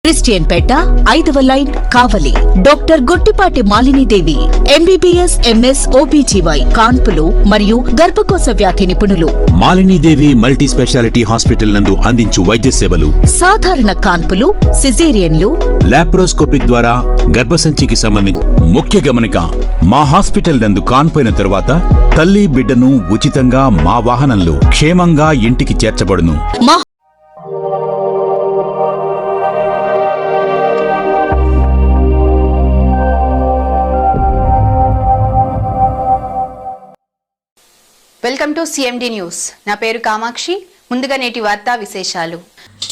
Christian Peta 5వ line Kavali. Doctor Gottipati Malinidevi MBBS MS OBGY కాన్పులు మరియు గర్భకోశ వ్యాధి నిపుణులు. మాలినీదేవి మల్టీ స్పెషాలిటీ హాస్పిటల్ నందు అందించు వైద్య సేవలు సాధారణ కాన్పులు, సిజేరియన్లు, లాప్రోస్కోపిక్ ద్వారా గర్భసంచికి సంబంధించి. ముఖ్య గమనిక, మా హాస్పిటల్ నందు కాన్పోయిన తరువాత తల్లి బిడ్డను ఉచితంగా మా వాహనంలో క్షేమంగా ఇంటికి చేర్చబడును. Welcome to CMD news. నా పేరు కామాక్షి. ముందుగా నేటి వార్తా విశేషాలు.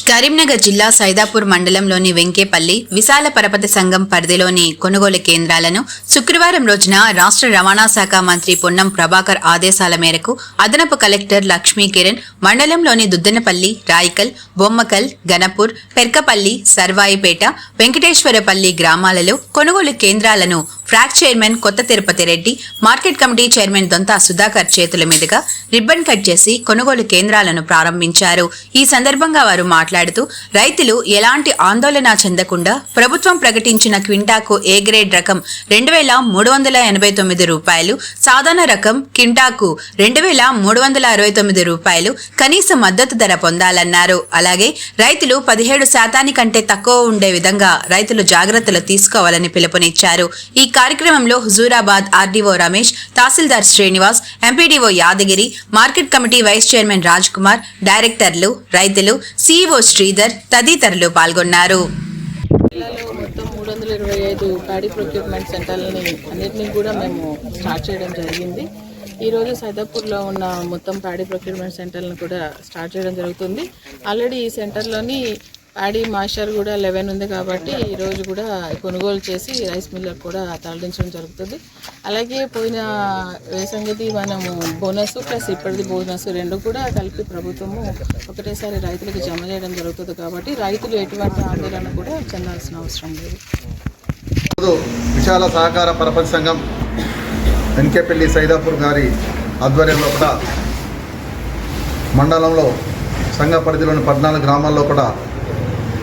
కరీంనగర్ జిల్లా సైదాపూర్ మండలంలోని వెంకేపల్లి విశాల పరపతి సంఘం పరిధిలోని కొనుగోలు కేంద్రాలను శుక్రవారం రోజున రాష్ట్ర రవాణా శాఖ మంత్రి పొన్నం ప్రభాకర్ ఆదేశాల మేరకు అదనపు కలెక్టర్ లక్ష్మీ కిరణ్ మండలంలోని దుద్దనపల్లి, రాయికల్, బొమ్మకల్, గణపూర్, పెర్కపల్లి, సర్వాయిపేట, వెంకటేశ్వరపల్లి గ్రామాలలో కొనుగోలు కేంద్రాలను ఫ్రాక్ chairman Kotha Tirupati Reddy, market committee chairman Dontha Sudhakar చేతుల మీదుగా రిబ్బన్ కట్ చేసి కొనుగోలు కేంద్రాలను ప్రారంభించారు. ఈ సందర్భంగా వారు మాట్లాడుతూ రైతులు ఎలాంటి ఆందోళన చెందకుండా ప్రభుత్వం ప్రకటించిన క్వింటాకు ఏ గ్రేడ్ రకం 2,389 రూపాయలు, సాధారణ రకం క్వింటాకు 2,369 రూపాయలు కనీస మద్దతు ధర పొందాలన్నారు. అలాగే రైతులు 17% కంటే తక్కువ ఉండే విధంగా రైతులు జాగ్రత్తలు తీసుకోవాలని పిలుపునిచ్చారు. ఈ కార్యక్రమంలో Huzurabad RDO Ramesh, tahsildar Srinivas, MPDO Yadagiri, market committee vice chairman Raj Kumar, డైరెక్టర్లు, రైతులు, సీఈఓ శ్రీధర్ తదితరులు పాల్గొన్నారు. మొత్తం 325 ప్యాడీ ప్రొక్యూర్మెంట్ సెంటర్లని అన్నింటినీ కూడా మేము స్టార్ట్ చేయడం జరిగింది. ఈరోజు సైదాపూర్లో ఉన్న మొత్తం ప్యాడీ ప్రొక్యూర్మెంట్ సెంటర్లను కూడా స్టార్ట్ చేయడం జరుగుతుంది. ఆల్రెడీ ఈ సెంటర్లోని ప్యాడీ మాస్టర్ కూడా 11 ఉంది కాబట్టి ఈరోజు కూడా కొనుగోలు చేసి రైస్ మిల్లర్ కూడా తరలించడం జరుగుతుంది. అలాగే పోయిన సంగతి మనము బోనస్ ప్లస్ ఇప్పటిది బోనస్ రెండు కూడా కలిపి ప్రభుత్వము ఒకటేసారి రైతులకు జమ చేయడం జరుగుతుంది కాబట్టి రైతులు ఎటువంటి ఆందోళన కూడా చెందాల్సిన అవసరం లేదు. విశాల సహకార పరపతి సంఘం వెంకేపల్లి సైదాపూర్ గారి ఆధ్వర్యంలో కూడా మండలంలో సంఘ పరిధిలోని 14 గ్రామాల్లో కూడా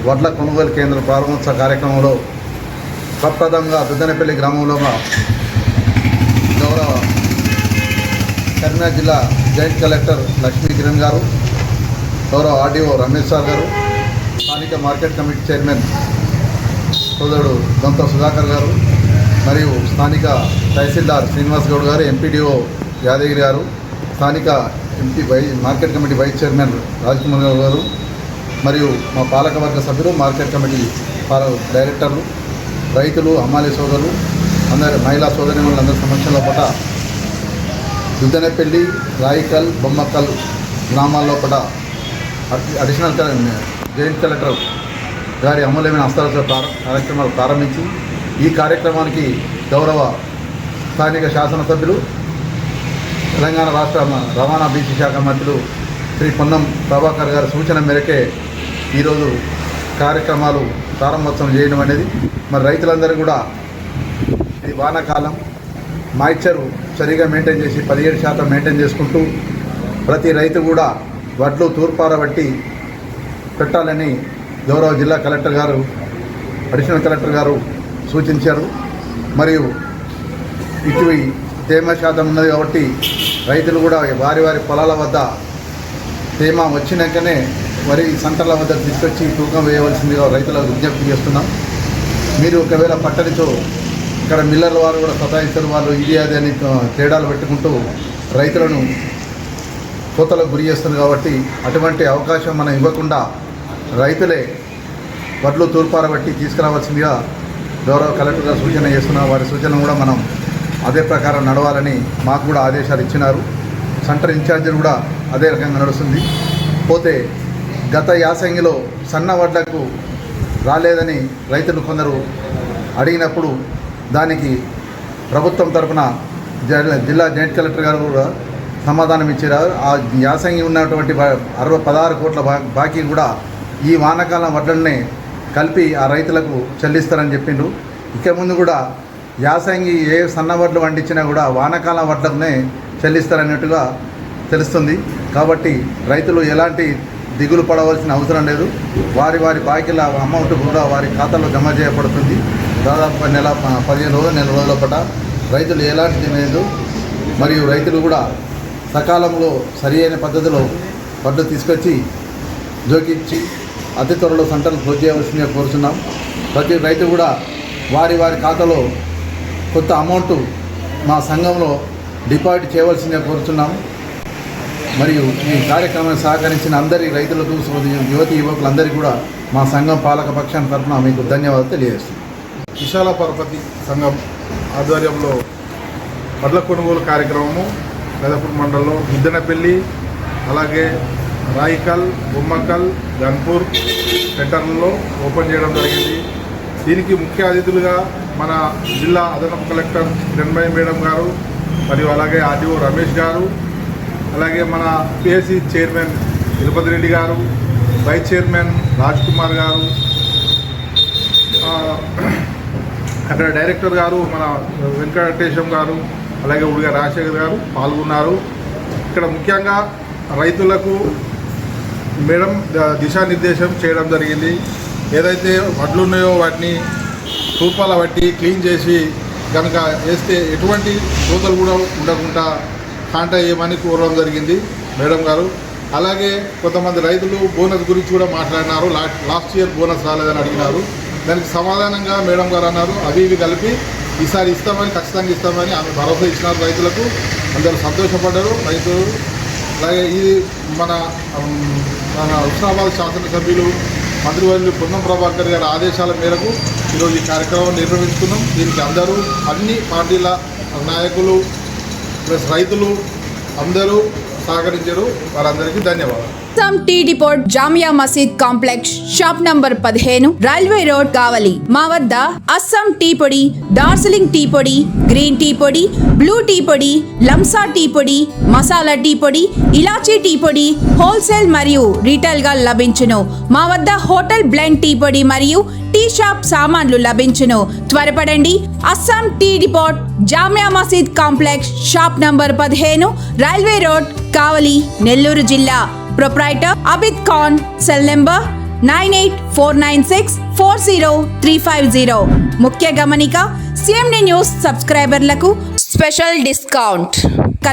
వడ్ల కొనుగోలు కేంద్రం ప్రారంభోత్సవ కార్యక్రమంలో ప్రప్రథమంగా దుద్దనపల్లి గ్రామంలో గౌరవ కరీంనగర్ జిల్లా జాయింట్ కలెక్టర్ లక్ష్మీ కిరణ్ గారు, గౌరవ ఆర్డీఓ రమేష్ సార్ గారు, స్థానిక మార్కెట్ కమిటీ చైర్మన్ సోదరుడు దొంతా సుధాకర్ గారు, మరియు స్థానిక తహసీల్దార్ శ్రీనివాస్ గౌడ్ గారు, ఎంపీడీఓ యాదగిరి గారు, స్థానిక market committee vice chairman Raj Kumar గారు, మరియు మా పాలకవర్గ సభ్యులు, మార్కెట్ కమిటీ డైరెక్టర్లు, రైతులు, హమాలీ సోదరులు, అందరి మహిళా సోదరిమణులందరి సమక్షంలో కూడా దుద్దనపల్లి, రాయికల్, బొమ్మకల్ గ్రామాల్లో కూడా అడిషనల్ జాయింట్ కలెక్టర్ గారి అమూల్యమైన హస్తాలతో కార్యక్రమాలు ప్రారంభించి ఈ కార్యక్రమానికి గౌరవ స్థానిక శాసనసభ్యులు, తెలంగాణ రాష్ట్ర రవాణా బీసీ శాఖ మంత్రులు శ్రీ పొన్నం ప్రభాకర్ గారి సూచన మేరకే ఈరోజు కార్యక్రమాలు ప్రారంభోత్సవం చేయడం అనేది. మరి రైతులందరూ కూడా ఇది వానాకాలం మాయిశ్చరు సరిగా మెయింటైన్ చేసి 17% మెయింటైన్ చేసుకుంటూ ప్రతి రైతు కూడా వడ్లు తూర్పారబట్టి పెట్టాలని గౌరవ జిల్లా కలెక్టర్ గారు, అడిషనల్ కలెక్టర్ గారు సూచించారు. మరియు ఇటు తేమ శాతం ఉన్నది కాబట్టి రైతులు కూడా వారి వారి పొలాల వద్ద తేమ వచ్చినాకనే వరి సంతల వద్ద తీసుకొచ్చి తూకం వేయవలసిందిగా రైతులకు విజ్ఞప్తి చేస్తున్నాం. మీరు ఒకవేళ పట్టడితో ఇక్కడ మిల్లర్ల వారు కూడా సతాయిస్తారు, వాళ్ళు ఇది అది అని తేడాలు పెట్టుకుంటూ రైతులను కోతలకు గురి చేస్తున్నారు. కాబట్టి అటువంటి అవకాశం మనం ఇవ్వకుండా రైతులే వడ్లు తూర్పారబట్టి తీసుకురావాల్సిందిగా గౌరవ కలెక్టర్ గారు సూచన చేస్తున్నారు. వారి సూచనలు కూడా మనం అదే ప్రకారం నడవాలని మాకు కూడా ఆదేశాలు ఇచ్చినారు. సెంటర్ ఇన్ఛార్జీలు కూడా అదే రకంగా నడుస్తుంది. పోతే గత యాసంగిలో సన్న వడ్లకు రాలేదని రైతులు కొందరు అడిగినప్పుడు దానికి ప్రభుత్వం తరఫున జిల్లా జాయింట్ కలెక్టర్ గారు కూడా సమాధానం ఇచ్చారు. ఆ యాసంగి ఉన్నటువంటి 16 కోట్ల బాకీ కూడా ఈ వానాకాలం వడ్లనే కలిపి ఆ రైతులకు చెల్లిస్తారని చెప్పిండ్రు. ఇక ముందు కూడా యాసంగి ఏ సన్న వడ్లు పండించినా కూడా వానాకాలం వడ్లనే చెల్లిస్తారన్నట్టుగా తెలుస్తుంది. కాబట్టి రైతులు ఎలాంటి దిగులు పడవలసిన అవసరం లేదు. వారి బాకీల అమౌంట్ కూడా వారి ఖాతాలో జమ చేయబడుతుంది. దాదాపు 15 రోజులు నెల రోజుల పాట రైతులు ఎలాంటి లేదు. మరియు రైతులు కూడా సకాలంలో సరి అయిన పద్ధతిలో పడ్డు తీసుకొచ్చి జోకించి అతి త్వరలో సంటలు క్లోజ్ చేయవలసిందిగా కోరుతున్నాం. ప్రతి రైతు కూడా వారి ఖాతాలో కొంత అమౌంట్ మా సంఘంలో డిపాజిట్ చేయవలసిందిగా కోరుతున్నాం. మరియు ఈ కార్యక్రమాన్ని సహకరించిన అందరి రైతులకు యువతి యువకులందరికీ కూడా మా సంఘం పాలక పక్షాన్ని తరఫున మీకు ధన్యవాదాలు తెలియజేస్తున్నాం. విశాల పరపతి సంఘం ఆధ్వర్యంలో వడ్ల కొనుగోలు కార్యక్రమము సైదాపూర్ మండలంలో గిద్దనపల్లి, అలాగే రాయికల్, బొమ్మకల్, గన్పూర్ సెంటర్లలో ఓపెన్ చేయడం జరిగింది. దీనికి ముఖ్య అతిథులుగా మన జిల్లా అదనపు కలెక్టర్ కిరణ్మయి మేడం గారు, మరియు అలాగే ఆర్డీఓ రమేష్ గారు, అలాగే మన పిఎస్సి చైర్మన్ తిరుపతి రెడ్డి గారు, వైస్ చైర్మన్ రాజ్ కుమార్ గారు, అక్కడ డైరెక్టర్ గారు మన వెంకటేశం గారు, అలాగే ఉడిగా రాజశేఖర్ గారు పాల్గొన్నారు. ఇక్కడ ముఖ్యంగా రైతులకు మేడం దిశానిర్దేశం చేయడం జరిగింది. ఏదైతే వడ్లు ఉన్నాయో వాటిని రూపాల బట్టి క్లీన్ చేసి కనుక వేస్తే ఎటువంటి కోతలు కూడా ఉండకుండా కాంటా వేయమని కోరడం జరిగింది మేడం గారు. అలాగే కొంతమంది రైతులు బోనస్ గురించి కూడా మాట్లాడినారు. లాస్ట్ ఇయర్ బోనస్ రాలేదని అడిగినారు. దానికి సమాధానంగా మేడం గారు అన్నారు, అవి ఇవి కలిపి ఈసారి ఇస్తామని, ఖచ్చితంగా ఇస్తామని ఆమె భరోసా ఇచ్చినారు రైతులకు. అందరూ సంతోషపడ్డారు రైతులు. అలాగే ఇది మన హుస్నాబాద్ శాసనసభ్యులు మంత్రివర్యులు పొన్నం ప్రభాకర్ గారి ఆదేశాల మేరకు ఈరోజు ఈ కార్యక్రమం నిర్వహిస్తున్నాం. దీనికి అందరూ అన్ని పార్టీల నాయకులు ప్లస్ రైతులు అందరూ సహకరించారు. వారందరికీ ధన్యవాదాలు. Assam tea depot Jamia Masjid complex shop number 15 railway road Kavali. మా వద్ద అస్సాం టీ పొడి, డార్జిలింగ్ టీ పొడి, గ్రీన్ టీ పొడి, బ్లూ టీ పొడి, లంసా టీ పొడి, మసాలా టీ పొడి, ఇలాచీ టీ పొడి హోల్సేల్ మరియు రీటైల్ గా లభించును. మా వద్ద హోటల్ బ్లెండ్ టీ పొడి మరియు టీ షాప్ సామాన్లు లభించును. త్వరపడండి. Assam tea depot Jamia Masjid complex shop number 15 railway road Kavali, Nellore జిల్లా. Proprietor Abid Khan. Cell number 9849640350. ముఖ్య గమనిక, సిఎండి న్యూస్ సబ్స్క్రైబర్లకు స్పెషల్ డిస్కౌంట్.